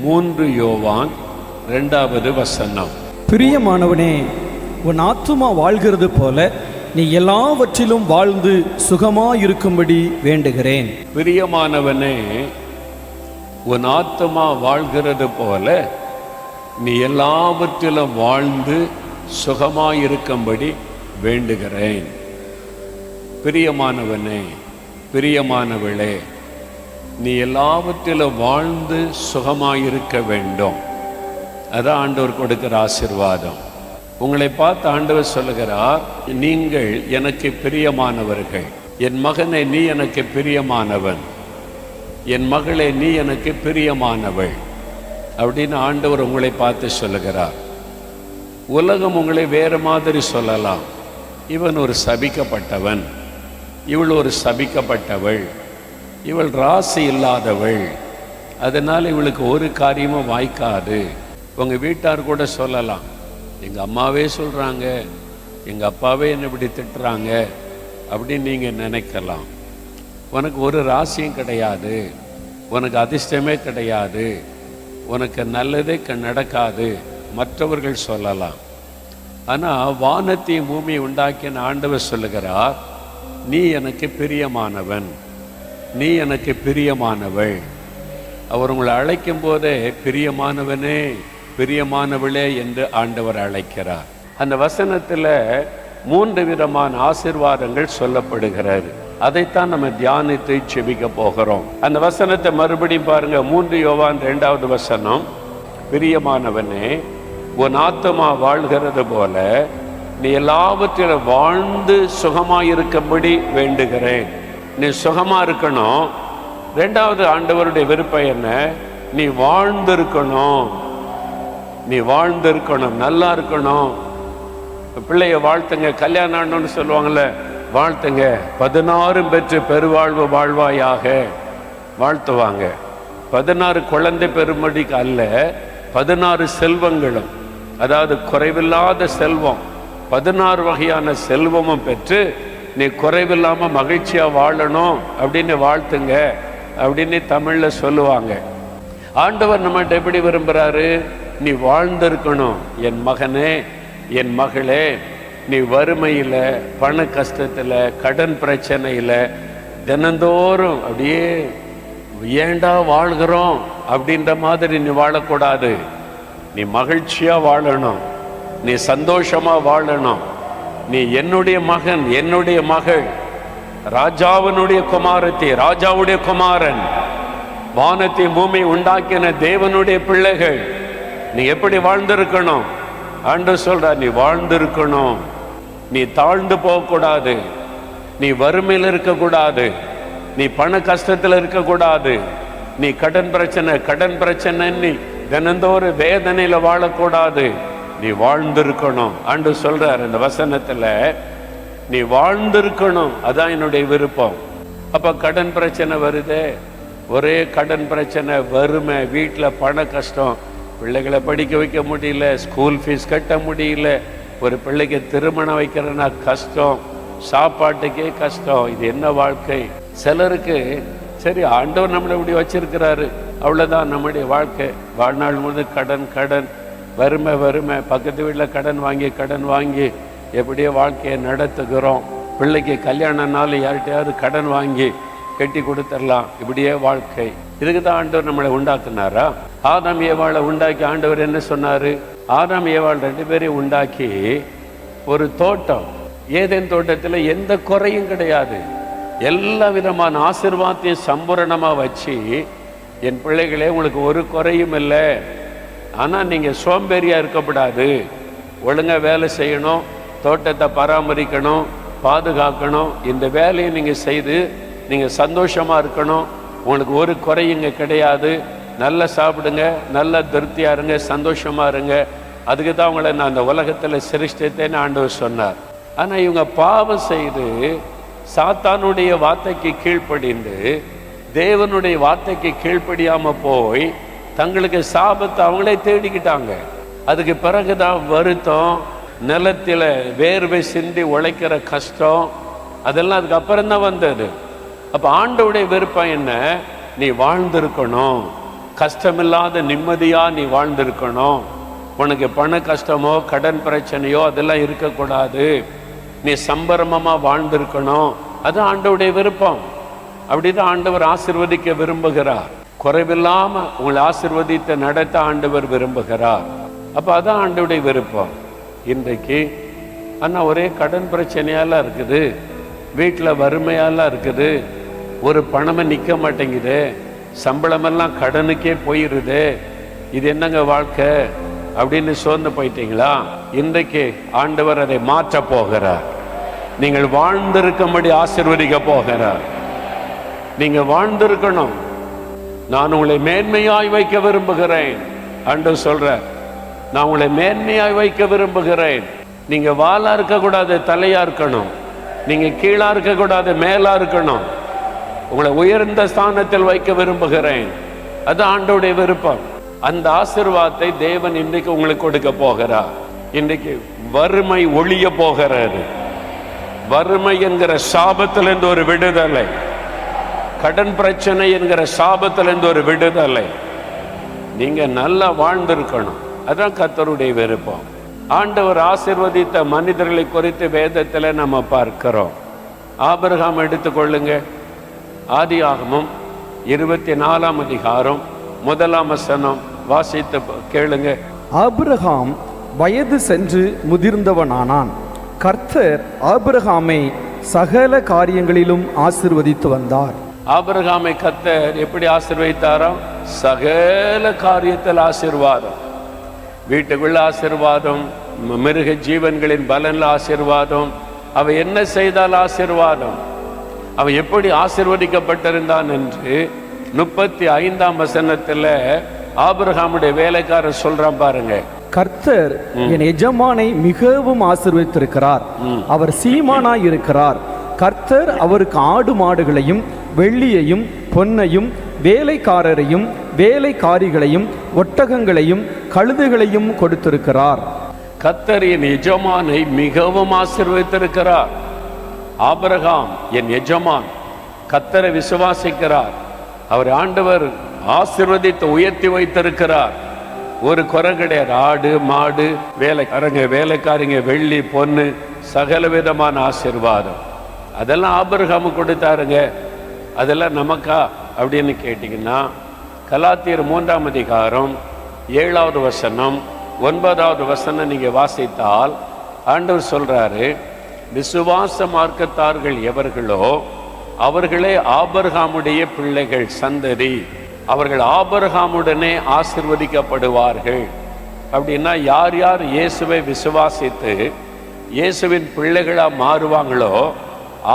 3 யோவான் 2வது வசனம். பிரியமானவனே, உன் ஆத்துமா வாழ்கிறது போல நீ எல்லாவற்றிலும் வாழ்ந்து சுகமாயிருக்கும்படி வேண்டுகிறேன். பிரியமானவனே, உன் ஆத்துமா வாழ்கிறது போல நீ எல்லாவற்றிலும் வாழ்ந்து சுகமாயிருக்கும்படி வேண்டுகிறேன். பிரியமானவனே, பிரியமானவளே, நீ எல்லாவற்றிலும் வாழ்ந்து சுகமாயிருக்க வேண்டும். அதான் ஆண்டவர் கொடுக்கிற ஆசீர்வாதம். உங்களை பார்த்து ஆண்டவர் சொல்லுகிறார், நீங்கள் எனக்கு பிரியமானவர்கள். என் மகனே, நீ எனக்கு பிரியமானவன். என் மகளே, நீ எனக்கு பிரியமானவள் அப்படின்னு ஆண்டவர் உங்களை பார்த்து சொல்லுகிறார். உலகம் உங்களை வேறு மாதிரி சொல்லலாம். இவன் ஒரு சபிக்கப்பட்டவன், இவள் ஒரு சபிக்கப்பட்டவள், இவள் ராசி இல்லாதவள், அதனால் இவளுக்கு ஒரு காரியமும் வாய்க்காது. உங்கள் வீட்டார் கூட சொல்லலாம், எங்கள் அம்மாவே சொல்கிறாங்க, எங்கள் அப்பாவே என்னை இப்படி திட்டுறாங்க அப்படின்னு நீங்கள் நினைக்கலாம். உனக்கு ஒரு ராசியும் கிடையாது, உனக்கு அதிர்ஷ்டமே கிடையாது, உனக்கு நல்லதே நடக்காது மற்றவர்கள் சொல்லலாம். ஆனால் வானத்தையும் பூமியை உண்டாக்கின ஆண்டவர் சொல்லுகிறார், நீ எனக்கு பிரியமானவன், நீ எனக்கு பிரியமானவள். அவர் உங்களை அழைக்கும் போதே பிரியமானவனே, பிரியமானவளே என்று ஆண்டவர் அழைக்கிறார். அந்த வசனத்தில் 3 விதமான ஆசீர்வாதங்கள் சொல்லப்படுகிறது. அதைத்தான் நம்ம தியானித்து செபிக்க போகிறோம். அந்த வசனத்தை மறுபடியும் பாருங்க. 3 யோவான் 2வது வசனம். பிரியமானவனே, உன் ஆத்துமா வாழ்கிறது போல நீ எல்லாவற்றிலும் வாழ்ந்து சுகமாயிருக்கும்படி வேண்டுகிறேன். நீ சுகமா இருக்கணும். 2வது ஆண்டவருடைய விருப்பம் என்ன? நீ வாழ்ந்திருக்கணும், நீ வாழ்ந்திருக்கணும், நல்லா இருக்கணும். பிள்ளைய வாழ்த்துங்க, கல்யாணம் ஆனோன்னு சொல்லுவாங்கள்ல, வாழ்த்துங்க, 16 பெற்று பெருவாழ்வு வாழ்வாயாக வாழ்த்துவாங்க. 16 குழந்தை பெருமடிக்கு அல்ல, 16 செல்வங்களும், அதாவது குறைவில்லாத செல்வம், 16 வகையான செல்வமும் பெற்று நீ குறைவில்லாமல் மகிழ்ச்சியாக வாழணும் அப்படின்னு வாழ்த்துங்க அப்படின்னு தமிழில் சொல்லுவாங்க. ஆண்டவர் நம்மகிட்ட எப்படி விரும்புகிறாரு? நீ வாழ்ந்திருக்கணும். என் மகனே, என் மகளே, நீ வறுமையில், பண கஷ்டத்தில், கடன் பிரச்சனையில் தினந்தோறும் அப்படியே ஏண்டா வாழ்கிறோம் அப்படின்ற மாதிரி நீ வாழக்கூடாது. நீ மகிழ்ச்சியாக வாழணும், நீ சந்தோஷமாக வாழணும். நீ என்னுடைய மகன், என்னுடைய மகள், ராஜாவினுடைய குமாரத்தி, ராஜாவுடைய குமாரன், வானத்தை பூமி உண்டாக்கின தேவனுடைய பிள்ளைகள். நீ எப்படி வாழ்ந்திருக்கணும்? ஆண்டவர் சொல்றார், நீ வாழ்ந்திருக்கணும். நீ தாழ்ந்து போகக்கூடாது, நீ வறுமையில் இருக்கக்கூடாது, நீ பண கஷ்டத்தில் இருக்கக்கூடாது, நீ கடன் பிரச்சனை நீ தினந்தோறும் வேதனையில் வாழக்கூடாது. நீ வாழ்ந்திருக்கணும். ஆண்டவர் சொல்றார் இந்த வசனத்துல, நீ வாழ்ந்திருக்கணும். அதான் என்னுடைய விருப்பம். அப்ப கடன் பிரச்சனை வருதே, ஒரே கடன் பிரச்சனை, வறுமை, வீட்டில் பண கஷ்டம், பிள்ளைகளை படிக்க வைக்க முடியல, ஸ்கூல் ஃபீஸ் கட்ட முடியல, ஒரு பிள்ளைக்கு திருமணம் வைக்கிறன்னா கஷ்டம், சாப்பாட்டுக்கே கஷ்டம். இது என்ன வாழ்க்கை? சிலருக்கு சரி ஆண்டவர் நம்மளை இப்படி வச்சிருக்கிறாரு, அவ்வளோதான் நம்முடைய வாழ்க்கை. வாழ்நாள் முழுவதும் கடன் கடன், வறுமை வறுமை, பக்கத்து வீட்டில் கடன் வாங்கி எப்படியோ வாழ்க்கையை நடத்துகிறோம். பிள்ளைக்கு கல்யாணம்னாலும் யார்கிட்டையாவது கடன் வாங்கி கட்டி கொடுத்துடலாம், இப்படியே வாழ்க்கை. இதுக்கு தான் ஆண்டவர் நம்மளை உண்டாக்குனாரா? ஆதாம் ஏவாளை உண்டாக்கி ஆண்டவர் என்ன சொன்னார்? ஆதாம் ஏவாள் 2 பேரையும் உண்டாக்கி ஒரு தோட்டம், ஏதேன் தோட்டத்தில் எந்த குறையும் கிடையாது, எல்லா விதமான ஆசீர்வாதத்தையும் சம்பூரணமாக வச்சு, என் பிள்ளைகளே உங்களுக்கு ஒரு குறையும் இல்லை, ஆனால் நீங்கள் சோம்பேறியாக இருக்கக்கூடாது, ஒழுங்காக வேலை செய்யணும், தோட்டத்தை பராமரிக்கணும், பாதுகாக்கணும், இந்த வேலையை நீங்கள் செய்து நீங்கள் சந்தோஷமாக இருக்கணும், உங்களுக்கு ஒரு குறையுங்க கிடையாது, நல்லா சாப்பிடுங்க, நல்லா திருப்தியாக இருங்க, சந்தோஷமாக இருங்க, அதுக்கு தான் உங்களை நான் அந்த உலகத்தில் சிருஷ்டித்தேன்னு ஆண்டவர் சொன்னார். ஆனால் இவங்க பாவம் செய்து சாத்தானுடைய வார்த்தைக்கு கீழ்ப்படிந்து தேவனுடைய வார்த்தைக்கு கீழ்ப்படியாமல் போய் தங்களுக்கு சாபத்தை அவங்களே தேடிக்கிட்டாங்க. அதுக்கு பிறகுதான் வருத்தம், நிலத்தில் வேர்வை சிந்தி உழைக்கிற கஷ்டம், அதெல்லாம் அதுக்கப்புறம் தான் வந்தது. அப்போ ஆண்டவருடைய விருப்பம் என்ன? நீ வாழ்ந்திருக்கணும், கஷ்டமில்லாத நிம்மதியாக நீ வாழ்ந்திருக்கணும். உனக்கு பண கஷ்டமோ கடன் பிரச்சனையோ அதெல்லாம் இருக்கக்கூடாது. நீ சம்பரமமாக வாழ்ந்திருக்கணும். அது ஆண்டவருடைய விருப்பம். அப்படிதான் ஆண்டவர் ஆசீர்வதிக்க விரும்புகிறார். குறைவில்லாமல் உங்களை ஆசீர்வதித்த நடத்த ஆண்டவர் விரும்புகிறார். அப்போ அதான் ஆண்டவருடைய விருப்பம். இன்றைக்கு ஆனால் ஒரே கடன் பிரச்சனையாலாம் இருக்குது, வீட்டில் வறுமையாலாம் இருக்குது, ஒரு பணமே நிற்க மாட்டேங்குது, சம்பளமெல்லாம் கடனுக்கே போயிடுது, இது என்னங்க வாழ்க்கை அப்படின்னு சோர்ந்து போயிட்டீங்களா? இன்றைக்கு ஆண்டவர் அதை மாற்ற போகிறார். நீங்கள் வாழ்ந்திருக்கும்படி ஆசீர்வதிக்க போகிறார். நீங்க வாழ்ந்திருக்கணும். நான் உங்களை மேன்மையாய் வைக்க விரும்புகிறேன். ஆண்டவர் சொல்றார், நான் உங்களை மேன்மையாய் வைக்க விரும்புகிறேன். நீங்க வாளா இருக்கக்கூடாது, தலையா இருக்கணும். நீங்க கீழா இருக்கக்கூடாது, மேலா இருக்கணும். உங்களை உயர்ந்த ஸ்தானத்தில் வைக்க விரும்புகிறேன். அது ஆண்டவருடைய விருப்பம். அந்த ஆசீர்வாதத்தை தேவன் இன்றைக்கு உங்களுக்கு கொடுக்க போகிறார். இன்றைக்கு வறுமை ஒழிய போகிறது. வறுமை என்கிற சாபத்திலிருந்து ஒரு விடுதலை, கடன் பிரச்சனை என்கிற சாபத்திலிருந்து ஒரு விடுதலை. நீங்க நல்லா வாழ்ந்திருக்கணும். அதான் கர்த்தருடைய விருப்பம். ஆண்டவர் ஆசீர்வதித்த மனிதர்களை குறித்து வேதத்தில் நம்ம பார்க்கிறோம். ஆபிரகாம் எடுத்துக்கொள்ளுங்க. ஆதியாகமம் 24ஆம் அதிகாரம் 1ஆம் வசனம் வாசித்து கேளுங்க. ஆபிரகாம் வயது சென்று முதிர்ந்தவனானான். கர்த்தர் ஆபிரகாமை சகல காரியங்களிலும் ஆசீர்வதித்து வந்தார். ஆபிரகாமை கர்த்தர் எப்படி ஆசீர்வதித்தாராம்? சகல காரியத்தில் ஆசீர்வாதம். வீட்டுக்குள்ள ஆசீர்வாதம், மிருக ஜீவன்களின் பலன்ல ஆசீர்வாதம். அவன் என்ன செய்தால் ஆசீர்வாதம். அவன் எப்படி ஆசீர்வதிக்கப்பட்டிருந்தான் என்று 35ஆம் வசனத்துல ஆபிரகாமுடைய வேலைக்காரர் சொல்றான் பாருங்க. கர்த்தர் என் எஜமானை மிகவும் ஆசீர்வதித்திருக்கிறார், அவர் சீமானாய் இருக்கிறார். கர்த்தர் அவருக்கு ஆடு மாடுகளையும் வெள்ளியையும் பொன்னையும் வேலைக்காரரையும் வேலைக்காரிகளையும் ஒட்டகங்களையும் கழுதைகளையும் கொடுத்திருக்கிறார். கர்த்தர் என் எஜமானை மிகவும் ஆசீர்வதித்திருக்கிறார். ஆபிரகாம் என் எஜமான் கர்த்தரை விசுவாசிக்கிறார். அவர் ஆண்டவர் ஆசீர்வதித்து உயர்த்தி வைத்திருக்கிறார். ஒரு குறை கிடையாது. ஆடு மாடு வேலைக்காரங்க வெள்ளி பொண்ணு சகல விதமான ஆசீர்வாதம் அதெல்லாம் ஆபிரகாமு கொடுத்தாருங்க. அதெல்லாம் நமக்கா அப்படின்னு கேட்டிங்கன்னா, கலாத்தியர் 3ஆம் அதிகாரம் 7வது வசனம் 9வது வசனம் நீங்கள் வாசித்தால் ஆண்டவர் சொல்றாரு, விசுவாச மார்க்கத்தார்கள் எவர்களோ அவர்களே ஆபிரகாமுடைய பிள்ளைகள், சந்ததி. அவர்கள் ஆபிரகாமுடனே ஆசீர்வதிக்கப்படுவார்கள். அப்படின்னா யார் யார் இயேசுவை விசுவாசித்து இயேசுவின் பிள்ளைகளாக மாறுவாங்களோ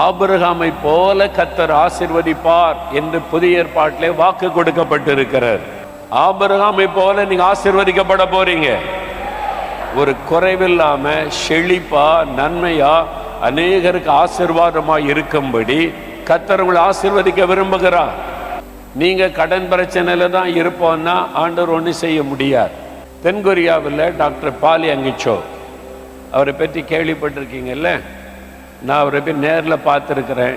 ஆபிரகாமை போல கர்த்தர் ஆசீர்வதிப்பார் என்று புதிய ஏற்பாட்டிலே வாக்கு கொடுக்கப்பட்டிருக்கிறார். ஆபிரகாமை போல நீங்க ஆசீர்வதிக்கப்பட போறீங்க. ஒரு குறைவில்லாம செழிப்பா நன்மையா அநேகருக்கு ஆசீர்வாதமா இருக்கும்படி கர்த்தர் உங்களை ஆசீர்வதிக்க விரும்புகிறார். நீங்க கடன் பிரச்சனையில தான் இருப்போம்னா ஆண்டவர் ஒன்றும் செய்ய முடியாது. தென்கொரியாவில் டாக்டர் பாலி அங்கிச்சோ, அவரை பற்றி கேள்விப்பட்டிருக்கீங்கல்ல. நான் அவரை போய் நேரில் பார்த்துருக்கிறேன்.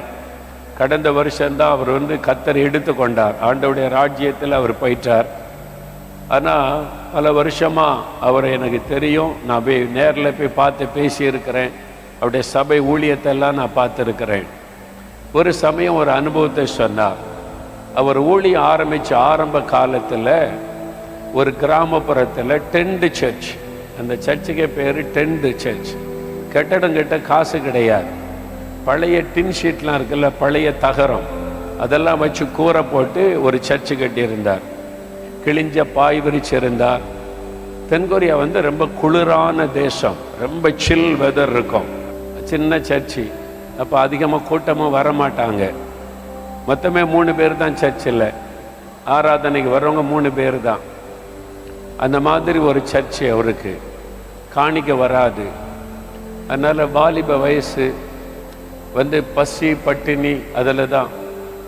கடந்த வருஷம்தான் அவர் கர்த்தர் எடுத்து கொண்டார். ஆண்டவருடைய ராஜ்யத்தில் அவர் போயிட்டார். ஆனால் பல வருஷமாக அவரை எனக்கு தெரியும். நான் போய் நேரில் போய் பார்த்து பேசியிருக்கிறேன். அவருடைய சபை ஊழியத்தெல்லாம் நான் பார்த்துருக்கிறேன். ஒரு சமயம் ஒரு அனுபவத்தை சொன்னார். அவர் ஊழியம் ஆரம்பித்த ஆரம்ப காலத்தில் ஒரு கிராமப்புறத்தில் டென்ட் சர்ச், அந்த சர்ச்சுக்கே பேர் டென்ட் சர்ச். கட்டடம் கட்ட காசு கிடையாது. பழைய டின் ஷீட்லாம் இருக்குல்ல, பழைய தகரம், அதெல்லாம் வச்சு கூரை போட்டு ஒரு சர்ச்சு கட்டியிருந்தார். கிழிஞ்ச பாய் விரிச்சிருந்தார். தென்கொரியா ரொம்ப குளிரான தேசம், ரொம்ப சில் வெதர் இருக்கும். சின்ன சர்ச்சு, அப்போ அதிகமாக கூட்டமாக வரமாட்டாங்க. மொத்தமே 3 பேர் தான் சர்ச்சில் ஆராதனைக்கு வர்றவங்க 3 பேர் தான். அந்த மாதிரி ஒரு சர்ச்சு அவருக்கு. காணிக்க வராது. அதனால் வாலிப வயசு பசி பட்டினி அதில் தான்.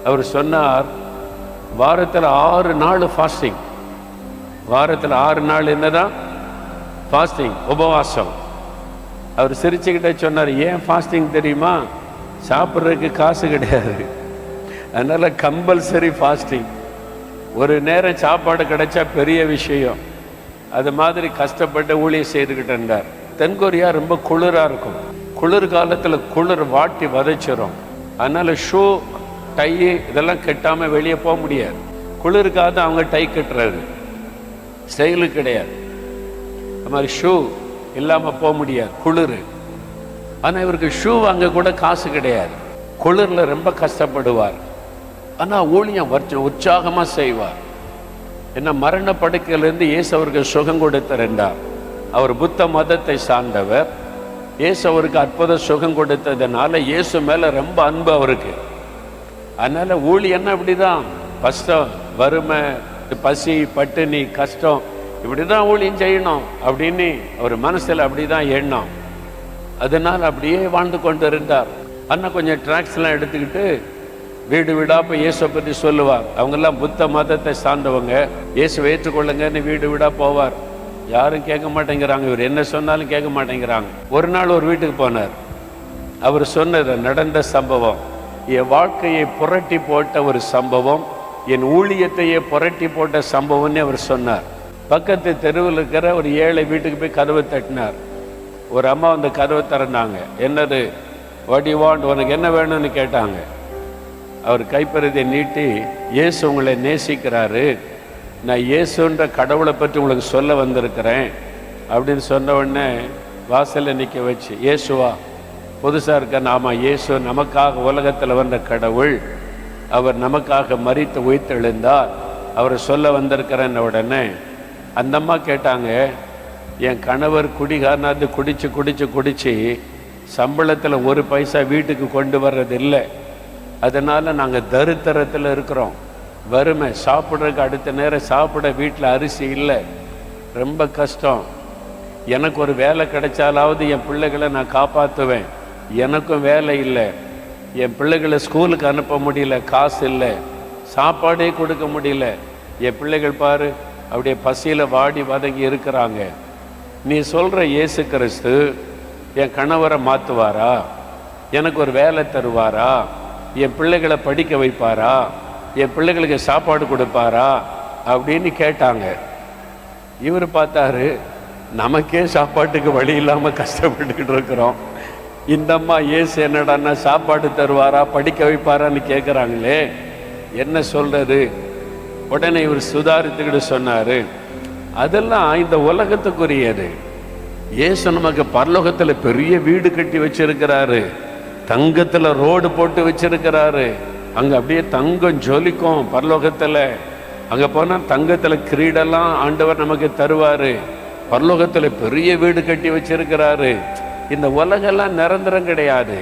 அவர் சொன்னார், வாரத்தில் 6 நாள் ஃபாஸ்டிங். வாரத்தில் 6 நாள் என்னதான் ஃபாஸ்டிங், உபவாசம். அவர் சிரிச்சுக்கிட்டே சொன்னார், ஏன் ஃபாஸ்டிங் தெரியுமா? சாப்பிட்றதுக்கு காசு கிடையாது, அதனால் கம்பல்சரி ஃபாஸ்டிங். ஒரு நேரம் சாப்பாடு கிடைச்சா பெரிய விஷயம். அது மாதிரி கஷ்டப்பட்டு ஊழியம் செய்துக்கிட்டு இருந்தார். தென்கொரியா ரொம்ப குளிராக இருக்கும். குளிர் காலத்தில் குளிர் வாட்டி வதைச்சிரும். அதனால் ஷூ டை இதெல்லாம் கட்டாமல் வெளியே போக முடியாது. குளிருக்காக அவங்க டை கட்டுறது, ஸ்டைலு கிடையாது. அது மாதிரி ஷூ இல்லாமல் போக முடியாது, குளிர். ஆனால் இவருக்கு ஷூ வாங்க கூட காசு கிடையாது. குளிரில் ரொம்ப கஷ்டப்படுவார். ஆனால் ஊழியம் உற்சாகமாக செய்வார். என்ன மரண படுக்கையிலிருந்து இயேசு அவருக்கு சுகம் கொடுத்திருந்தார். அவர் புத்த மதத்தை சார்ந்தவர். இயேசு அவருக்கு அற்புத சுகம் கொடுத்ததுனால இயேசு மேலே ரொம்ப அன்பு அவருக்கு. அதனால் ஊழியன்னா இப்படி தான், கஷ்டம், வறுமை, பசி, பட்டினி, கஷ்டம், இப்படி தான் ஊழியம் செய்யணும் அப்படின்னு அவர் மனசில் அப்படி தான் எண்ணம். அதனால் அப்படியே வாழ்ந்து கொண்டு இருந்தார். அண்ணா கொஞ்சம் ட்ராக்ஸ்லாம் எடுத்துக்கிட்டு வீடு வீடாக போய் இயேசுவை பற்றி சொல்லுவார். அவங்கெல்லாம் புத்த மதத்தை சார்ந்தவங்க, இயேசுவை ஏற்றுக்கொள்ளுங்கன்னு வீடு வீடாக போவார். யாரும் கேட்க மாட்டேங்கிறாங்க, இவர் என்ன சொன்னாலும் கேட்க மாட்டேங்கிறாங்க. ஒரு நாள் ஒரு வீட்டுக்கு போனார். அவர் சொன்னது நடந்த சம்பவம், என் வாழ்க்கையை புரட்டி போட்ட ஒரு சம்பவம், என் ஊழியத்தையே புரட்டி போட்ட சம்பவம்னு அவர் சொன்னார். பக்கத்து தெருவில் இருக்கிற ஒரு ஏழை வீட்டுக்கு போய் கதவை தட்டினார். ஒரு அம்மா வந்து கதவை திறந்தாங்க. என்னது, வாட் யூ வாண்ட், உனக்கு என்ன வேணும்னு கேட்டாங்க. அவர் கைப்பறதை நீட்டி, இயேசு உங்களை நேசிக்கிறாரு, நான் இயேசுன்ற கடவுளை பற்றி உங்களுக்கு சொல்ல வந்திருக்கிறேன் அப்படின்னு சொன்ன உடனே வாசலில் நிற்க வச்சு, இயேசுவா, புதுசாக இருக்க? நாம இயேசு நமக்காக உலகத்தில் வந்த கடவுள், அவர் நமக்காக மரித்து உயிர்த்தெழுந்தார், அவரை சொல்ல வந்திருக்கிறேன்ன உடனே அந்த அம்மா கேட்டாங்க, என் கணவர் குடிகாரனாந்து குடிச்சு சம்பளத்தில் ஒரு பைசா வீட்டுக்கு கொண்டு வர்றதில்லை, அதனால் நாங்கள் தரித்திரத்தில் இருக்கிறோம், வறுமை, சாப்பிட்றதுக்கு அடுத்த நேரம் சாப்பிட வீட்டில் அரிசி இல்லை, ரொம்ப கஷ்டம், எனக்கு ஒரு வேலை கிடைச்சாலாவது என் பிள்ளைகளை நான் காப்பாற்றுவேன், எனக்கும் வேலை இல்லை, என் பிள்ளைகளை ஸ்கூலுக்கு அனுப்ப முடியல, காசு இல்லை, சாப்பாடே கொடுக்க முடியல, என் பிள்ளைகள் பாரு அப்படியே பசியில் வாடி வதங்கி இருக்கிறாங்க, நீ சொல்கிற இயேசு கிறிஸ்து என் கணவரை மாற்றுவாரா, எனக்கு ஒரு வேலை தருவாரா, என் பிள்ளைகளை படிக்க வைப்பாரா, என் பிள்ளைகளுக்கு சாப்பாடு கொடுப்பாரா அப்படின்னு கேட்டாங்க. இவர் பார்த்தாரு, நமக்கே சாப்பாட்டுக்கு வழி இல்லாமல் கஷ்டப்பட்டுக்கிட்டு இருக்கிறோம், இந்த அம்மா இயேசு என்னடான்னா சாப்பாடு தருவாரா, படிக்க வைப்பாரான்னு கேட்குறாங்களே, என்ன சொல்கிறது? உடனே இவர் சுதாரித்துக்கிட்டு சொன்னார், அதெல்லாம் இந்த உலகத்துக்குரியது, இயேசு நமக்கு பரலோகத்தில் பெரிய வீடு கட்டி வச்சிருக்கிறாரு, தங்கத்தில் ரோடு போட்டு வச்சிருக்கிறாரு, அங்கே அப்படியே தங்கம் ஜொலிக்கும் பரலோகத்தில், அங்கே போனால் தங்கத்தில் கிரீடெல்லாம் ஆண்டவர் நமக்கு தருவார், பரலோகத்தில் பெரிய வீடு கட்டி வச்சிருக்கிறாரு, இந்த உலகெல்லாம் நிரந்தரம் கிடையாது,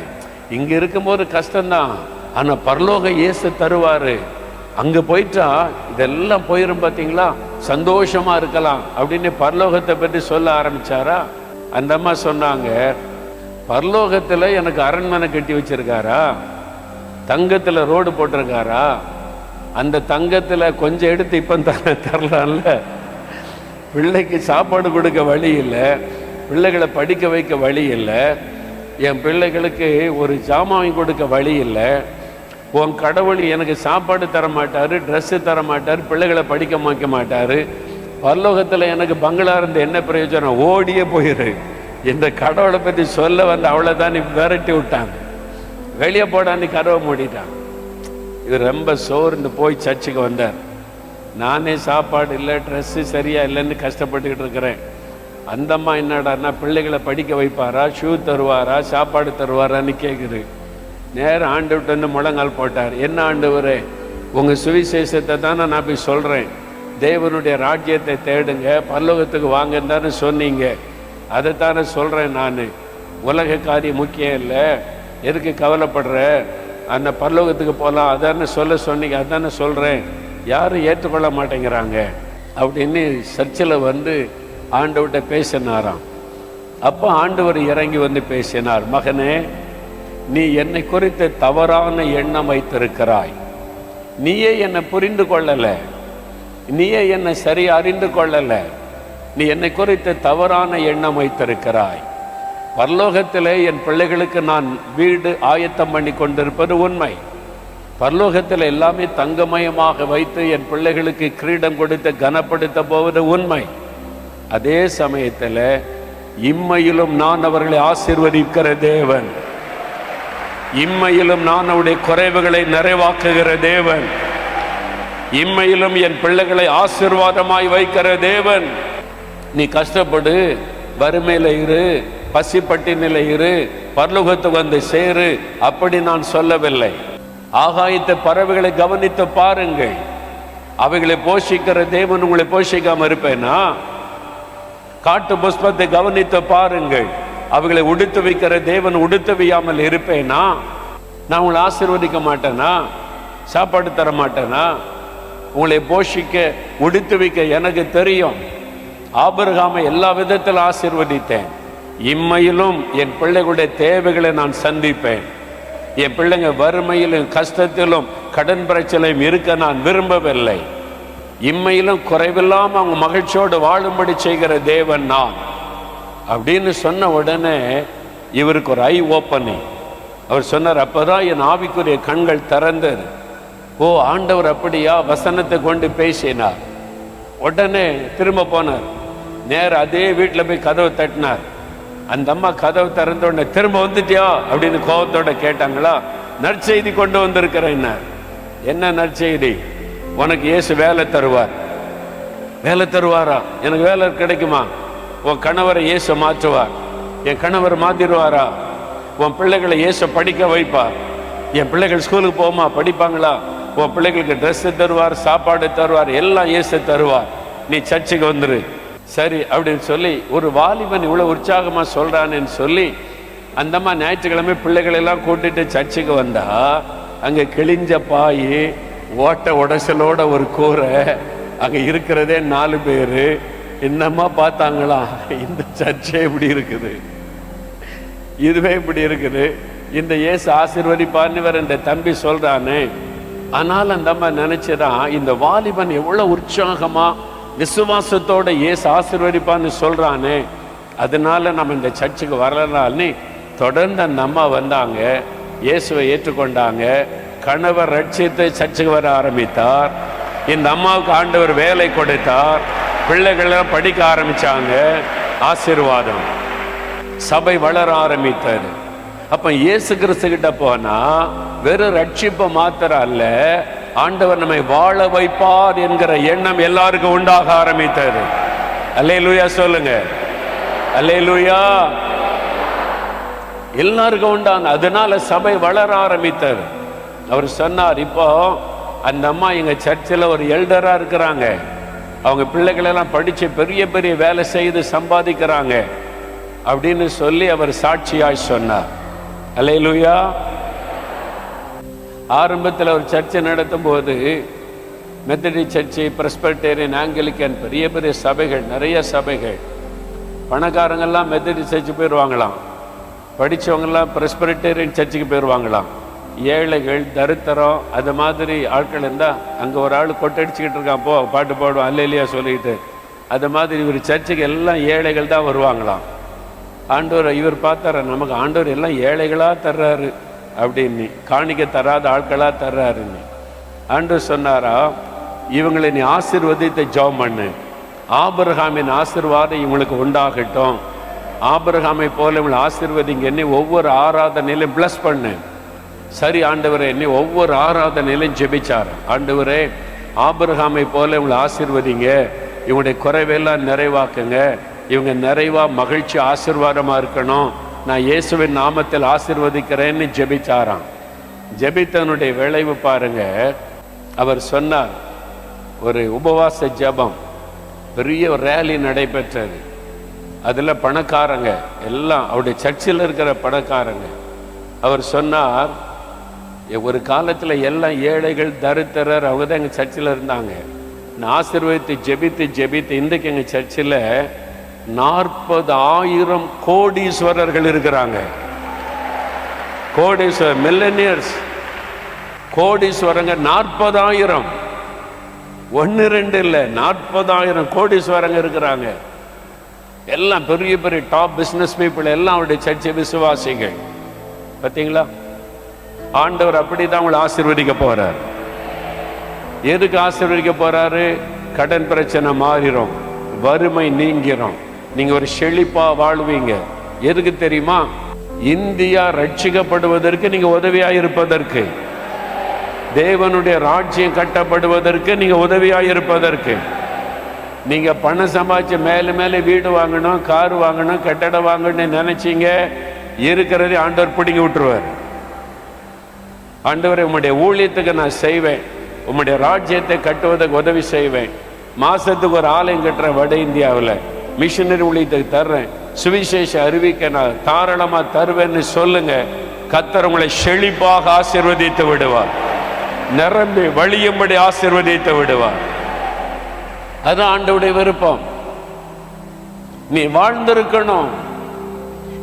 இங்கே இருக்கும்போது கஷ்டம்தான், ஆனால் பரலோக இயேசு தருவார், அங்கே போயிட்டா இதெல்லாம் போயிடும் பார்த்தீங்களா, சந்தோஷமாக இருக்கலாம் அப்படின்னு பரலோகத்தை பற்றி சொல்ல ஆரம்பித்தாரா. அந்த அம்மா சொன்னாங்க, பரலோகத்தில் எனக்கு அரண்மனை கட்டி வச்சிருக்காரா, தங்கத்தில் ரோடு போட்டிருக்காரா, அந்த தங்கத்தில் கொஞ்சம் எடுத்து இப்போ தரலாம்ல, பிள்ளைக்கு சாப்பாடு கொடுக்க வழி இல்லை, பிள்ளைகளை படிக்க வைக்க வழி இல்லை, என் பிள்ளைகளுக்கு ஒரு ஜாமான் வாங்கி கொடுக்க வழி இல்லை, உன் கடவுள் எனக்கு சாப்பாடு தர மாட்டார், ட்ரெஸ்ஸு தர மாட்டார், பிள்ளைகளை படிக்க வைக்க மாட்டார், பரலோகத்தில் எனக்கு பங்களா இருந்து என்ன பிரயோஜனம், ஓடியே போயிரு, இந்த கடவுளை பற்றி சொல்ல வந்து அவ்வளோதான் நீ விரட்டி விட்டாங்க, வெளியே போடான்னு கதவை மூடிட்டாங்க. இவர் ரொம்ப சோர்ந்து போய் சர்ச்சுக்கு வந்தார். நானே சாப்பாடு இல்லை, ட்ரெஸ்ஸு சரியா இல்லைன்னு கஷ்டப்பட்டுக்கிட்டு இருக்கிறேன், அந்த அம்மா என்னடான்னா பிள்ளைகளை படிக்க வைப்பாரா, ஷூ தருவாரா, சாப்பாடு தருவாரான்னு கேட்குது. நேரம் ஆண்டவர்கிட்ட வந்து முழங்கால் போட்டார். என்ன ஆண்டவரே, உங்கள் சுவிசேஷத்தை தானே நான் போய் சொல்கிறேன், தேவனுடைய ராஜ்யத்தை தேடுங்க, பரலோகத்துக்கு வாங்கன்னு தானே சொன்னீங்க, அதைத்தானே சொல்கிறேன் நான், உலக காரியம் முக்கியம் இல்லை, எதுக்கு கவலைப்படுற, அந்த பரலோகத்துக்கு போகலாம் அதானே சொல்ல சொன்னீங்க, அதானே சொல்கிறேன், யாரும் ஏற்றுக்கொள்ள மாட்டேங்கிறாங்க அப்படின்னு சர்ச்சில் வந்து ஆண்டவர்கிட்ட பேசினாராம். அப்போ ஆண்டவர் இறங்கி வந்து பேசினார், மகனே, நீ என்னை குறித்து தவறான எண்ணம் வைத்திருக்கிறாய், நீயே என்னை புரிந்து கொள்ளலை, நீயே என்னை சரியா அறிந்து கொள்ளலை, நீ என்னை குறித்து தவறான எண்ணம் வைத்திருக்கிறாய், பரலோகத்திலே என் பிள்ளைகளுக்கு நான் வீடு ஆயத்தம் பண்ணி கொண்டிருப்பது உண்மை, பரலோகத்தில் எல்லாமே தங்கமயமாக வைத்து என் பிள்ளைகளுக்கு கிரீடம் கொடுத்து கனப்படுத்த போவது உண்மை. அதே சமயத்தில் இம்மையிலும் நான் அவர்களை ஆசீர்வதிக்கிற தேவன், இம்மையிலும் நான் அவருடைய குறைவுகளை நிறைவாக்குகிற தேவன், இம்மையிலும் என் பிள்ளைகளை ஆசீர்வாதமாய் வைக்கிற தேவன். நீ கஷ்டப்படு, வறுமையில இரு, பசிப்பட்டினில இரு, பரலோகத்துக்கு வந்து சேரு, அப்படி நான் சொல்லவில்லை. ஆகாயத்து பறவைகளை கவனித்து பாருங்கள், அவைகளை போஷிக்கிற தேவன் உங்களை போஷிக்காம இருப்பேனா? காட்டு புஷ்பத்தை கவனித்து பாருங்கள், அவைகளை உடுத்து வைக்கிற தேவன் உடுத்து வையாமல் இருப்பேனா? நான் உங்களை ஆசீர்வதிக்க மாட்டேனா? சாப்பாடு தர மாட்டேனா? உங்களை போஷிக்க உடுத்து வைக்க எனக்கு தெரியும். ஆபிரகாமை எல்லா விதத்தில் ஆசீர்வதித்தேன். இம்மையிலும் என் பிள்ளைகளுடைய தேவைகளை நான் சந்திப்பேன். என் பிள்ளைங்க வறுமையிலும் கஷ்டத்திலும் கடன் பிரச்சனையும் இருக்க நான் விரும்பவில்லை. இம்மையிலும் குறைவில்லாமல் அவங்க மகிழ்ச்சியோடு வாழும்படி செய்கிற தேவன் நான் அப்படின்னு சொன்ன உடனே இவருக்கு ஒரு ஐ ஓப்பனிங். அவர் சொன்னார், அப்பதான் என் ஆவிக்குரிய கண்கள் திறந்தது. ஓ, ஆண்டவர் அப்படியா வசனத்தை கொண்டு பேசினார். உடனே திரும்ப போனார், நேர அதே வீட்டில் போய் கதவை தட்டினார். அந்த அம்மா கதவை திறந்த உடனே, திரும்ப வந்துட்டியா அப்படின்னு கோபத்தோட கேட்டாங்களா? நற்செய்தி கொண்டு வந்திருக்கிறேன். என்ன நற்செய்தி? உனக்கு இயேசு வேலை தருவார். வேலை தருவாரா? எனக்கு வேலை கிடைக்குமா? உன் கணவரை இயேசு மாற்றுவார். என் கணவர் மாத்திடுவாரா? உன் பிள்ளைகளை இயேசு படிக்க வைப்பார். என் பிள்ளைகள் ஸ்கூலுக்கு போகுமா? படிப்பாங்களா? உன் பிள்ளைகளுக்கு ட்ரெஸ்ஸு தருவார், சாப்பாடு தருவார், எல்லாம் இயேசு தருவார். நீ சர்ச்சுக்கு வந்துரு. சரி அப்படின்னு சொல்லி ஒரு வாலிபன் இவ்வளோ உற்சாகமாக சொல்கிறான்னு சொல்லி அந்தம்மா ஞாயிற்றுக்கிழமை பிள்ளைகளெல்லாம் கூட்டிட்டு சர்ச்சுக்கு வந்தா அங்கே கிழிஞ்ச பாய், ஓட்ட உடசலோட ஒரு கூரை, அங்கே இருக்கிறதே 4 பேர். என்னம்மா பார்த்தாங்களா, இந்த சர்ச்சே இப்படி இருக்குது, இதுவே இப்படி இருக்குது, இந்த இயேசு ஆசீர்வதிப்பான்னு வேற இந்த தம்பி சொல்றானே. ஆனால் அந்த அம்மா நினைச்சதான், இந்த வாலிபன் எவ்வளவு உற்சாகமா விசுவாசத்தோட இயேசு ஆசீர்வதிப்பான்னு சொல்றானே, அதனால நம்ம இந்த சர்ச்சுக்கு வரலனால்னு தொடர்ந்து அந்த அம்மா வந்தாங்க, இயேசுவை ஏற்றுக்கொண்டாங்க. கணவர் ரட்சித்து சர்ச்சுக்கு வர ஆரம்பித்தார். இந்த அம்மாவுக்கு ஆண்டவர் வேலை கொடுத்தார். பிள்ளைகள் படிக்க ஆரம்பிச்சாங்க. ஆசீர்வாதம், சபை வளர ஆரம்பித்தார். அப்ப இயேசு கிறிஸ்து கிட்ட போனா வெறும் ரட்சிப்பை மாத்திரம் அல்ல, ஆண்டவர் நம்மை வாழ வைப்பார் என்கிற எண்ணம் எல்லாருக்கும் உண்டாக ஆரம்பித்தார். அல்லேலூயா சொல்லுங்க, அல்லேலூயா. எல்லாருக்கும் உண்டாங்க. அதனால சபை வளர ஆரம்பித்தார். அவர் சொன்னார், இப்போ அந்த அம்மா எங்க சர்ச்சில் ஒரு எல்டரா இருக்கிறாங்க, அவங்க பிள்ளைகளெல்லாம் படிச்சு பெரிய பெரிய வேலை செய்து சம்பாதிக்கிறாங்க அப்படின்னு சொல்லி அவர் சாட்சியாய் சொன்னார். அல்லேலூயா. ஆரம்பத்தில் ஒரு சர்ச்சை நடத்தும் போது மெத்தடிஸ்ட் சர்ச்சு, பிரஸ்பெரிட்டேரியன், ஆங்கிலிக்கன், பெரிய பெரிய சபைகள், நிறைய சபைகள், பணக்காரங்கெல்லாம் மெத்தடிஸ்ட் சர்ச்சு போயிடுவாங்களாம், படித்தவங்கெல்லாம் பிரஸ்பெரிட்டேரியன் சர்ச்சுக்கு போயிடுவாங்களாம். ஏழைகள், தரித்திரம், அது மாதிரி ஆட்கள் இருந்தால் அங்கே ஒரு ஆள் கொட்டடிச்சுக்கிட்டு இருக்கான், போ பாட்டு பாடுவான் அல்லேலூயா சொல்லிக்கிட்டு, அது மாதிரி இவர் சர்ச்சுக்கு எல்லாம் ஏழைகள் தான் வருவாங்களாம். ஆண்டவர் இவர் பார்த்தார, நமக்கு ஆண்டவர் எல்லாம் ஏழைகளாக தர்றாரு அப்படின்னு, காணிக்க தராத ஆட்களாக தர்றாருன்னு. ஆண்டவர் சொன்னாரா, இவங்களை நீ ஆசீர்வதித்து ஜெபம் பண்ணு, ஆபிரகாமின் ஆசீர்வாதம் இவங்களுக்கு உண்டாகட்டும், ஆபிரகாமை போல இவங்களை ஆசீர்வதிங்கன்னு ஒவ்வொரு ஆராதனையிலும் பிளஸ் பண்ணு. சரி ஆண்டவரே, என்னை ஒவ்வொரு ஆராதனையிலும் ஜெபிச்சார். ஆண்டவரே, ஆபிரகாமை போல இவங்களை ஆசீர்வதிங்க, இவங்களுடைய குறைவெல்லாம் நிறைவாக்குங்க, இவங்க நிறைவா மகிழ்ச்சி ஆசீர்வாதமா இருக்கணும், நான் இயேசுவின் நாமத்தில் ஆசீர்வதிக்கிறேன்னு ஜெபிச்சாராம். ஜெபித்தனுடைய விளைவு பாருங்க. அவர் சொன்னார், ஒரு உபவாச ஜெபம், பெரிய ஒரு ரேலி நடைபெற்றது. அதில் பணக்காரங்க எல்லாம், அவருடைய சர்ச்சில் இருக்கிற பணக்காரங்க. அவர் சொன்னார், ஒரு காலத்தில் எல்லாம் ஏழைகள், தரித்திரர், அவங்க தான் எங்கள் சர்ச்சில் இருந்தாங்க. நான் ஆசீர்வதித்து ஜெபித்து ஜெபித்து இன்றைக்கு எங்கள் சர்ச்சில் 40,000 கோடீஸ்வரர்கள் இருக்கிறாங்க. கோடீஸ்வரர், மில்லனியர்ஸ், கோடீஸ்வரங்க 40,000, 1-2 இல்லை, 40,000 கோடீஸ்வரங்க இருக்கிறாங்க. எல்லாம் பெரிய பெரிய டாப் பிஸ்னஸ் பீப்புள், எல்லாம் அவருடைய சர்ச்சை விசுவாசிகள். பார்த்தீங்களா? ஆண்டவர் அப்படிதான் உங்களை ஆசீர்வதிக்க போறார். எதுக்கு ஆசீர்வதிக்க போறாரு? கடன் பிரச்சனை மாறிடும், வறுமை நீங்கிரும், நீங்க ஒரு செழிப்பா வாழ்வீங்க. எதுக்கு தெரியுமா? இந்தியா ரட்சிக்கப்படுவதற்கு, நீங்க உதவியா இருப்பதற்கு, தேவனுடைய ராஜ்யம் கட்டப்படுவதற்கு நீங்க உதவியா இருப்பதற்கு. நீங்க பணம் சம்பாதிச்சு மேல மேல வீடு வாங்கணும், கார் வாங்கணும், கட்டடம் வாங்கணும்னு நினைச்சீங்க, இருக்கிறதே ஆண்டவர் பிடிங்கி விட்டுருவார். ஆண்டவரை உம்முடைய ஊழியத்துக்கு நான் செய்வேன், உம்முடைய ராஜ்யத்தை கட்டுவதற்கு உதவி செய்வேன், மாசத்துக்கு ஒரு ஆலயம் கட்டுறேன், வட இந்தியாவில் மிஷனரி ஊழியத்துக்கு தர்றேன், சுவிசேஷ அறிவிக்க நான் தாராளமா தருவேன்னு சொல்லுங்க. கர்த்தர் உங்களை செழிப்பாக ஆசீர்வதித்து விடுவார், நிரம்பி வழியும்படி ஆசீர்வதித்து விடுவார். அது ஆண்டவருடைய விருப்பம். நீ வாழ்ந்திருக்கணும்,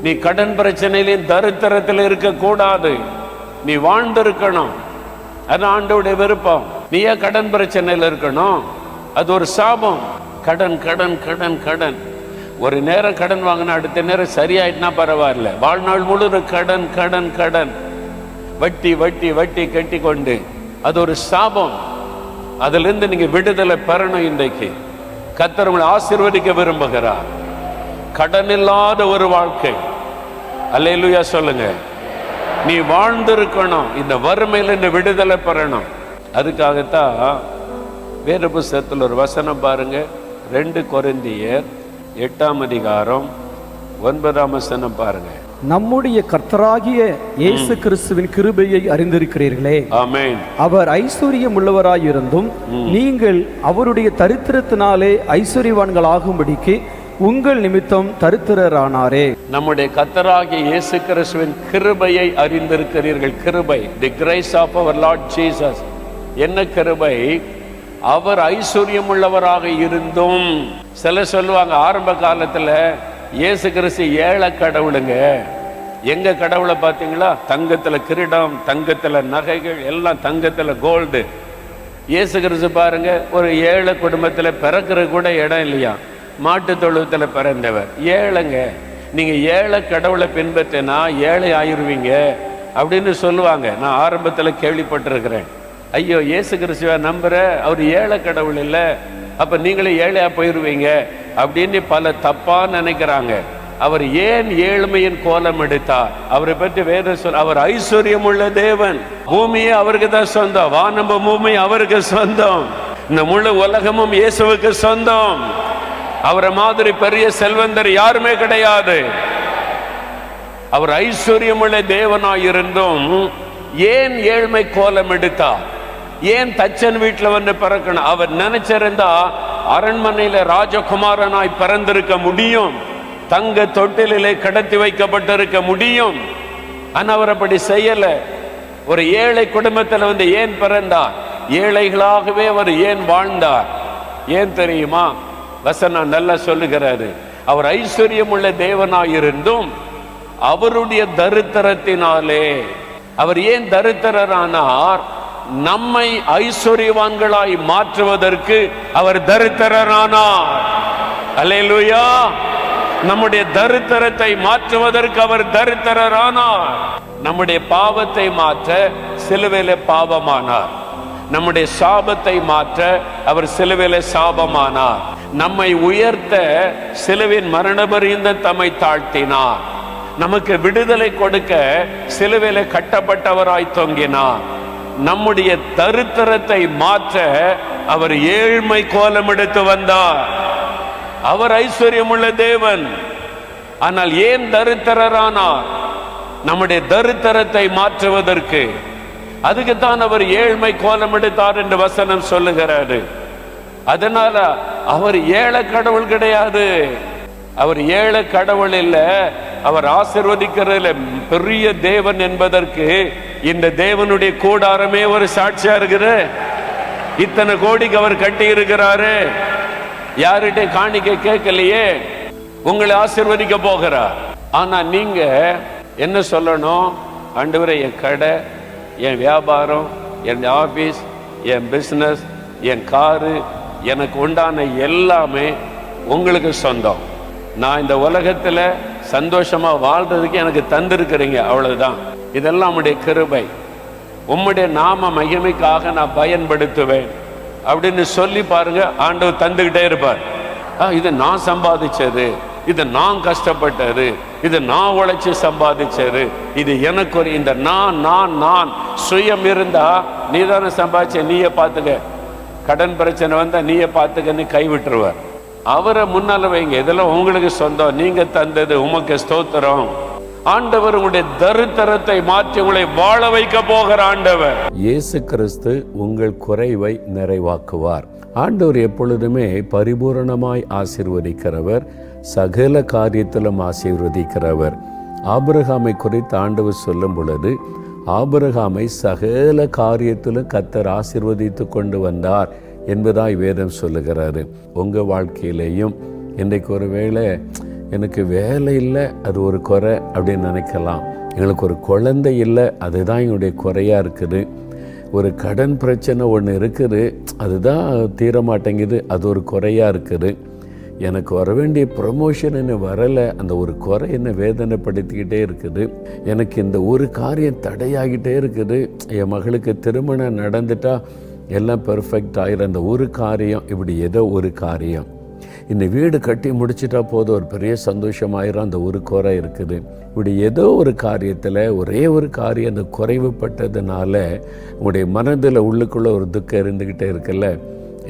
நீ கடன் பிரச்சனையிலும் தரித்திரத்தில் இருக்க கூடாது, நீ வாழ்ந்திருக்கணும். அது ஆண்டவருடைய விருப்பம். நீ ஏன் கடன் பிரச்சனையில் இருக்கணும்? அது ஒரு சாபம். கடன் கடன் கடன் கடன். ஒரு நேரம் கடன் வாங்கினா அடுத்த நேரம் சரியாயிட்டுனா பரவாயில்ல, வாழ்நாள் முழுவதும் கடன் கடன் கடன், வட்டி வட்டி வட்டி கட்டி கொண்டு, அது ஒரு சாபம். அதுல இருந்து நீங்க விடுதலை பெறணும். இன்றைக்கு கர்த்தர் உங்களை ஆசீர்வதிக்க விரும்புகிறார். கடன் இல்லாத ஒரு வாழ்க்கை. அல்லேலூயா சொல்லுங்க. நீ வாழ்ந்திருக்கணும், இந்த வறுமையில இந்த விடுதலை பெறணும். அதுக்காகத்தான் வேத புத்தகத்தில் ஒரு வசனம் பாருங்க, 2 கொரிந்தியர் 8ஆம் அதிகாரம் 9ஆம் வசனம் பாருங்க. நம்முடைய கர்த்தராகிய இயேசு கிறிஸ்துவின் கிருபையை அறிந்திருக்கிறீர்களே. ஆமென். அவர் ஐஸ்வர்யம் உள்ளவராயிருந்தும் நீங்கள் அவருடைய தரித்திரத்தினாலே ஐஸ்வர்யவான்கள் ஆகும்படிக்கு உங்கள் நிமித்தம் தரித்திரரானாரே. நம்முடைய கர்த்தராகிய இயேசு கிறிஸ்துவின் கிருபையை அறிந்திருக்கிறீர்கள். கிருபை, the grace of our lord Jesus. என்ன கிருபை? அவர் ஐஸ்வர்யம் உள்ளவராக இருந்தும். சில சொல்லுவாங்க ஆரம்ப காலத்துல இயேசு கிறிஸ்து ஏழை கடவுளுங்க. எங்க கடவுளை பார்த்தீங்களா? தங்கத்துல கிரீடம், தங்கத்துல நகைகள், எல்லாம் தங்கத்துல கோல்டு. இயேசு கிறிஸ்து பாருங்க, ஒரு ஏழை குடும்பத்துல பிறக்கிற கூட இடம் இல்லையா, மாட்டு தொழுவத்துல பிறந்தவர். ஏழைங்க. நீங்க ஏழை கடவுளை பின்பற்றினா ஏழை ஆயிருவீங்க அப்படின்னு சொல்லுவாங்க. நான் ஆரம்பத்துல கேள்விப்பட்டிருக்கிறேன். ஐயோ, இயேசு கிறிஸ்துவ நம்புற, அவர் ஏழை கடவுள் இல்லை, அப்ப நீங்களே ஏழையா போயிருவீங்க அப்படின்னு பல தப்பா நினைக்கிறாங்க. அவர் ஏன் ஏழ்மையின் கோலம் எடுத்தார்? அவரை பற்றி வேதம் சொல்ல, அவர் ஐஸ்வர்யம் உள்ள தேவன். பூமியே அவருக்கு தான் சொந்தம், வானம்ப பூமி அவருக்கு சொந்தம், இந்த முழு உலகமும் இயேசுவுக்கு சொந்தம். அவரை மாதிரி பெரிய செல்வந்தர் யாருமே கிடையாது. அவர் ஐஸ்வர்யம் உள்ள தேவனாயிருந்தும் ஏன் ஏழ்மை கோலம் எடுத்தார்? ஏன் தச்சன் வீட்டுல வந்து பிறக்கணும்? அவர் நினைச்சிருந்தா அரண்மனையில ராஜகுமாரனாய் பிறந்திருக்க முடியும், தங்க தொட்டிலே கடத்தி வைக்கப்பட்டிருக்க முடியும். ஆனா அவர் அப்படி செய்யல. ஒரு ஏழை குடும்பத்துல வந்து ஏன் பிறந்தார்? ஏழைகளாகவே அவர் ஏன் வாழ்ந்தார்? ஏன் தெரியுமா? வசனம் நல்லா சொல்லுகிறாரு. அவர் ஐஸ்வர்யம் உள்ள தேவனாயிருந்தும் அவருடைய தரித்திரத்தினாலே. அவர் ஏன் தரித்திரரானார்? நம்மை ஐஸ்வர்யவான்களாய் மாற்றுவதற்கு அவர் தரித்திரரானார். அல்லேலூயா. நம்முடைய தரித்திரத்தை மாற்றுவதற்கு அவர் தரித்திரரானார். நம்முடைய பாவத்தை மாற்ற சிலுவையிலே பாவமானார். நம்முடைய சாபத்தை மாற்ற அவர் சிலுவையிலே சாபமானார். நம்மை உயர்த்த சிலுவின் மரணபரியந்த தம்மை தாழ்த்தினார். நமக்கு விடுதலை கொடுக்க சிலுவையிலே கட்டப்பட்டவராய் தொங்கினார். நம்முடைய தரித்திரத்தை மாற்ற அவர் ஏழ்மை கோலம் எடுத்து வந்தார். அவர் ஐஸ்வர்யம் உள்ள தேவன். ஆனால் ஏன் தரித்திரரானார்? நம்முடைய தரித்திரத்தை மாற்றுவதற்கு. அதுக்குத்தான் அவர் ஏழ்மை கோலம் எடுத்தார் என்று வசனம் சொல்லுகிறாரு. அதனால அவர் ஏழை கடவுள் கிடையாது. அவர் ஏழை கடவுள் இல்ல, அவர் ஆசீர்வதிக்கிறதுல பெரிய தேவன் என்பதற்கு இந்த தேவனுடைய கூடாரமே ஒரு சாட்சியா இருக்கிற. இத்தனை கோடிக்கு அவர் கட்டி இருக்கிறாரு. யார்கிட்ட காணிக்க கேட்கலையே, உங்களை ஆசீர்வதிக்க போகிறார். ஆனா நீங்க என்ன சொல்லணும்? ஆண்டவரே, என் கடை, என் வியாபாரம், என் ஆபீஸ், என் பிசினஸ், என் காரு, எனக்கு உண்டான எல்லாமே உங்களுக்கு சொந்தம். நான் இந்த உலகத்துல சந்தோஷமா வாழ்றதுக்கு எனக்கு தந்திருக்கிறீங்க, அவ்வளவுதான். இதெல்லாம் நம்முடைய கிருபை. உம்முடைய நாம மகிமைக்காக நான் பயன்படுத்துவேன் அப்படின்னு சொல்லி பாருங்க, ஆண்டவர் தந்துகிட்டே இருப்பார். இது நான் சம்பாதிச்சது, இது நான் கஷ்டப்பட்டது, இது நான் உழைச்சி சம்பாதிச்சது, இது எனக்கு ஒரு இந்த நான் சுயம் இருந்தா நீ தானே சம்பாதிச்ச, நீயே பார்த்துக்க, கடன் பிரச்சனை வந்தா நீயே பார்த்துக்கன்னு கைவிட்டுருவார். அவரை முன்னால வைங்க, இதெல்லாம் உங்களுக்கு சொந்தம், நீங்க தந்தது, உமக்கு ஸ்தோத்திரம். ஆண்டவர் உங்களுடைய தரித்திரத்தை மாற்றி உங்களை வாழ வைக்க போகிற ஆண்டவர். இயேசு கிறிஸ்து உங்கள் குறைவை நிறைவாக்குவார். ஆண்டவர் எப்பொழுதுமே பரிபூரணமாய் ஆசீர்வதிக்கிறவர், சகல காரியத்திலும் ஆசீர்வதிக்கிறவர். ஆபிரகாமை குறித்து ஆண்டவர் சொல்லும் பொழுது, ஆபிரகாமை சகல காரியத்திலும் கர்த்தர் ஆசீர்வதித்து கொண்டு வந்தார் என்பதாய் வேதம் சொல்லுகிறாரு. உங்கள் வாழ்க்கையிலேயும் இன்றைக்கு ஒரு வேளை எனக்கு வேலை இல்லை, அது ஒரு குறை அப்படின்னு நினைக்கலாம். எங்களுக்கு ஒரு குழந்தை இல்லை, அதுதான் எங்களுடைய குறையாக இருக்குது. ஒரு கடன் பிரச்சனை ஒன்று இருக்குது, அதுதான் தீர மாட்டேங்குது, அது ஒரு குறையாக இருக்குது. எனக்கு வர வேண்டிய ப்ரமோஷன் என்ன வரலை, அந்த ஒரு குறை என்ன வேதனைப்படுத்திக்கிட்டே இருக்குது. எனக்கு இந்த ஒரு காரியம் தடையாகிட்டே இருக்குது. என் மகளுக்கு திருமணம் நடந்துட்டா எல்லாம் பெர்ஃபெக்ட் ஆகிடும், அந்த ஒரு காரியம், இப்படி ஏதோ ஒரு காரியம். இந்த வீடு கட்டி முடிச்சிட்டா போதும், ஒரு பெரிய சந்தோஷமாயிரும், அந்த ஒரு குறை இருக்குது. இப்படி ஏதோ ஒரு காரியத்தில் ஒரே ஒரு காரியம் அந்த குறைவுபட்டதுனால உங்களுடைய மனதில் உள்ளுக்குள்ளே ஒரு துக்கம் இருந்துக்கிட்டே இருக்குல்ல.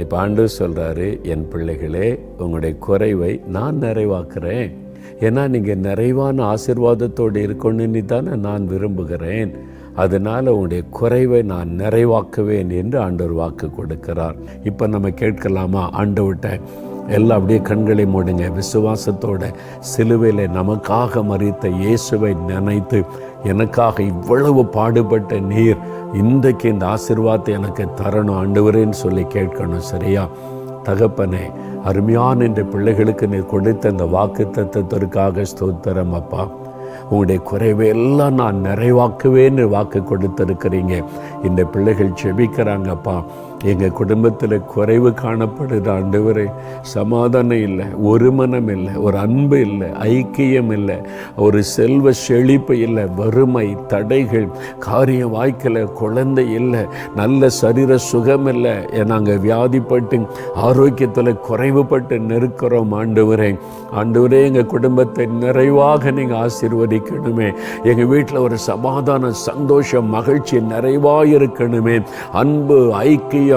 இப்போ ஆண்டவர் சொல்கிறாரு, என் பிள்ளைகளே, உங்களுடைய குறைவை நான் நிறைவாக்குறேன். ஏன்னா நீங்கள் நிறைவான ஆசீர்வாதத்தோடு இருக்கணும்னு தானே நான் விரும்புகிறேன். அதனால் உங்களுடைய குறைவை நான் நிறைவாக்குவேன் என்று ஆண்டவர் வாக்கு கொடுக்கிறார். இப்போ நம்ம கேட்கலாமா? ஆண்டவர்கிட்ட எல்லாம் அப்படியே கண்களை மூடுங்க. விசுவாசத்தோட சிலுவையில் நமக்காக மரித்த இயேசுவை நினைத்து, எனக்காக இவ்வளவு பாடுபட்ட நீர் இன்றைக்கு இந்த ஆசீர்வாதத்தை எனக்கு தரணும் ஆண்டவரேன்னு சொல்லி கேட்கணும். சரியா? தகப்பனே, அருமையான இந்த பிள்ளைகளுக்கு நீர் கொடுத்த இந்த வாக்கு தத்தத்திற்காக ஸ்தோத்திரம் அப்பா. உங்களுடைய குறைவை எல்லாம் நான் நிறைவாக்குவேன்னு வாக்கு கொடுத்துருக்கிறீங்க. இந்த பிள்ளைகள் ஜெபிக்கிறாங்கப்பா, எங்கள் குடும்பத்தில் குறைவு காணப்படுது ஆண்டவரே, சமாதானம் இல்லை, ஒரு மனம் இல்லை, ஒரு அன்பு இல்லை, ஐக்கியம் இல்லை, ஒரு செல்வ செழிப்பு இல்லை, வறுமை, தடைகள், காரியம் வாய்க்கலை, குழந்தை இல்லை, நல்ல சரீர சுகம் இல்லை, நாங்கள் வியாதிப்பட்டு ஆரோக்கியத்தில் குறைவுபட்டு நிற்கிறோம் ஆண்டவரே. ஆண்டவரே, எங்கள் குடும்பத்தை நிறைவாக நீங்கள் ஆசீர்வதிக்கணுமே. எங்கள் வீட்டில் ஒரு சமாதானம், சந்தோஷம், மகிழ்ச்சி நிறைவாக இருக்கணுமே. அன்பு, ஐக்கியம்,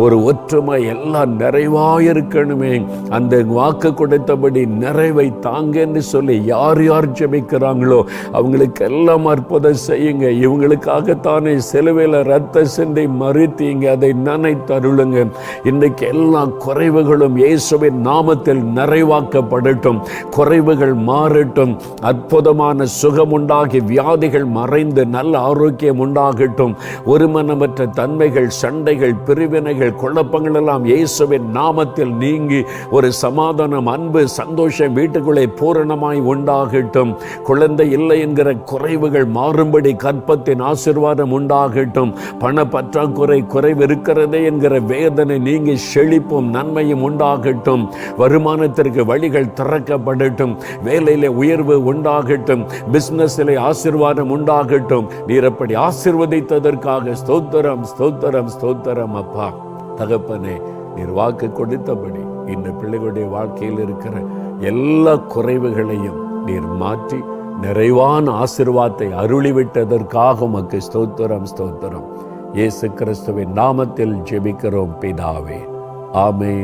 ஒரு ஒற்றுமை எல்லாம் நிறைவாயிருக்கணுமே. அந்த வாக்கு கொடுத்தபடி நிறைவை தாங்க என்று சொல்லி யார் யார் ஜெபிக்கிறாங்களோ அவங்களுக்கு எல்லாம் அற்புதம் செய்யுங்க. இவங்களுக்காகத்தானே சிலுவையில் ரத்த சிந்தை மறித்தீங்க, அதை நினைத்தருளுங்க. இன்றைக்கு எல்லா குறைவுகளும் இயேசுவின் நாமத்தில் நிறைவாக்கப்படட்டும். குறைவுகள் மாறட்டும். அற்புதமான சுகம் உண்டாகி வியாதிகள் மறைந்து நல்ல ஆரோக்கியம் உண்டாகட்டும். ஒருமனமற்ற தன்மைகள், சண்டைகள், பிரிவினைகள், குழப்பங்கள் எல்லாம் இயேசுவின் நாமத்தில் நீங்கி ஒரு சமாதானம், அன்பு, சந்தோஷம் வீட்டுக்குள்ளே பூரணமாய் உண்டாகட்டும். குழந்தை இல்லை என்கிற குறைவுகள் மாறும்படி கற்பத்தின் ஆசீர்வாதம் உண்டாகட்டும். பண பற்றாக்குறை, குறைவு இருக்கிறதே என்கிற வேதனை நீங்கி செழிப்பும் நன்மையும் உண்டாகட்டும். வருமானத்திற்கு வழிகள் திறக்கப்படட்டும். வேலையிலே உயர்வு உண்டாகட்டும். பிசினஸிலே ஆசீர்வாதம் உண்டாகட்டும். நீர் அப்படி ஆசீர்வதித்ததற்காக ஸ்தோத்திரம், ஸ்தோத்திரம், ஸ்தோத்திரம் அப்பா. தகப்பனே, நீர் வாக்கு கொடுத்தபடி இந்த பிள்ளைகளுடைய வாழ்க்கையில் இருக்கிற எல்லா குறைவுகளையும் நீர் மாற்றி நிறைவான ஆசீர்வாதத்தை அருளிவிட்டதற்காக உமக்கு ஸ்தோத்திரம், ஸ்தோத்திரம். இயேசு கிறிஸ்துவின் நாமத்தில் ஜெபிக்கிறோம் பிதாவே, ஆமென்.